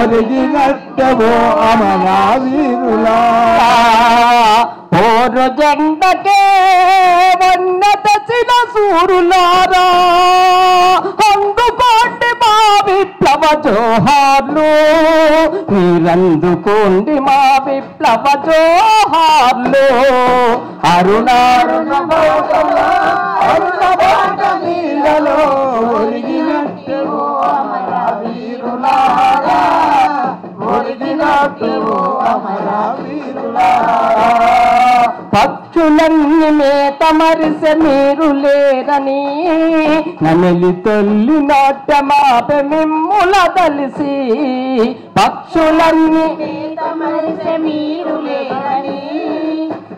ఒరిగినట్టవో అమరవీరులారా పోరు జెండకే వన్న తెచ్చిన సూరులారా అందుకోండి మా విప్లవ జోహార్లు మీరందుకోండి మా విప్లవ జోహార్లు అరుణారుణ నీళ్ళలో ఒరిగినట్టవో అమరవీరులారా ఒరిగినట్టవో అమరవీరులారా పక్షులన్నీ మేత మరిసె మీరు లేరని నమిలి తొల్లి నాట్యమాపే మిమ్ముల తలిసి పక్షులన్నీ మేత మరిసె మీరు లేరని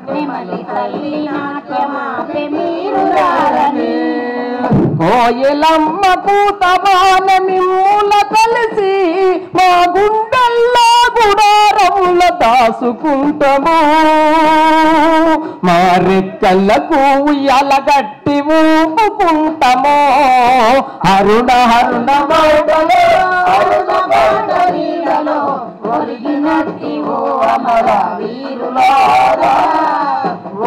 నెమలి తల్లి నాట్యమాపే మీరు రారని కోయిలమ్మ కూతవాన మిమ్ముల కలిసి మా గుండెల్లో గుడారముల దాసుకుంటాము మా రెక్కలకు ఉయ్యాలగట్టి ఊపుకుంటాము అరుణ అరుణ నీడలో ఒరిగినట్టివో అమరవీరులారా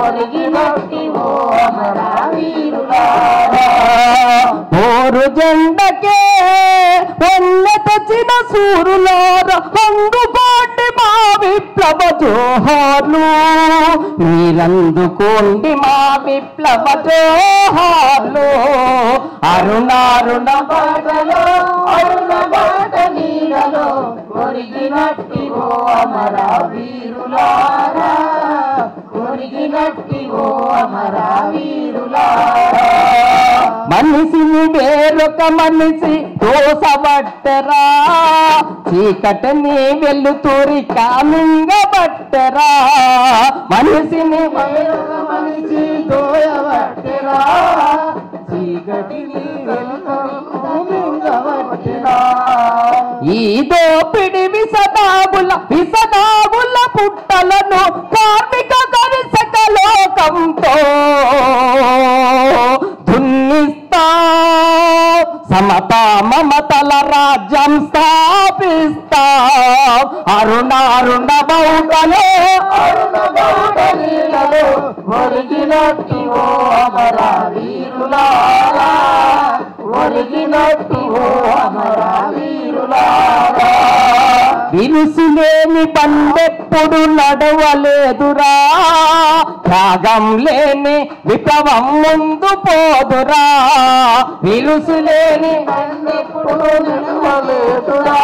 ఒరిగినట్టివో అమరవీరులారా పోరు జెండకే వన్న తెచ్చిన సూరులారా అందుకోండి మా విప్లవ జోహార్లు మీరందుకోండి మా విప్లవ జోహార్లు అరుణారుణ బాటలో అరుణ బాట నీడలో ఒరిగినట్టివో అమరవీరులారా ఒరిగినట్టివో అమరవీరులారా మనిషిని వేరొక మనిషి దోసబట్టరా చీకటిని వెలుతురి కామింగబట్టరా మనిషిని వేరొక మనిషి దోయబట్టెరా చీకటిని వెలుతురుమింగబట్టెరా ఈ దోపిడి విసదాగుల పుట్టలను కార్మిక కరిసక లోకంతో దున్నిస్తా సమతా మమతల రాజ్యం స్థాపిస్తా అరుణారుణ బౌటలో అరుణ బాట నీడలో ఒరిగినట్టివో అమరవీరులారా ఒరిగినట్టివో అమరవీరులారా విరుసులేని బండెప్పుడు నడవలేదురా త్యాగం లేని విప్లవం ముందు పోదురా విరుసులేని ఎప్పుడు నడవలేదురా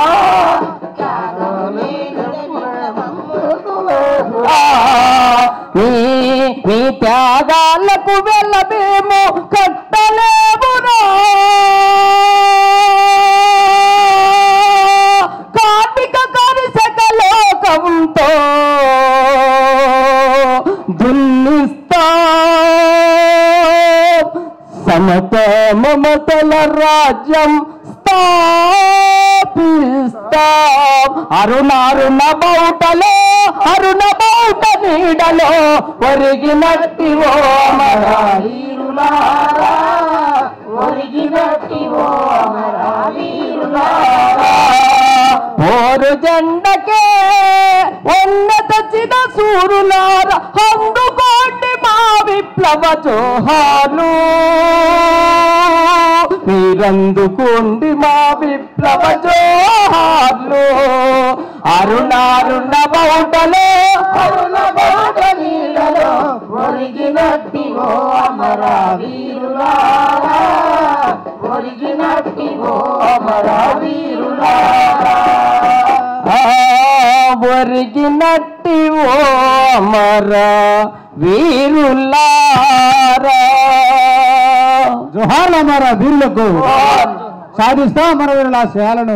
మీ త్యాగాలకు వెళ్ళమేమో కట్టలేమురా కార్మిక కరిసక లోకంతో దున్నిస్తా సమత మమతల రాజ్యం స్థాపిస్తా అరుణారుణ బౌటలో అరుణ బౌట నీడలో ఒరిగినట్టివో అమరవీరులారా ఒరిగినట్టివో అమరవీరులారా పోరు జెండకే వన్న తెచ్చిన సూరులారా అందుకోండి మా విప్లవ జోహార్లు మీరందుకోండి మా విప్లవ జోహార్లు అరుణారుణ బౌటలో అరుణ బాట నీడలో ఒరిగినట్టివో అమరవీరులారా ఒరిగినట్టివో అమరవీరులారా ఒరిగినట్టివో అమర వీరులారా జోహార్లు అమర వీరులకు సాధిస్తా అమరవీరుల ఆశయాలను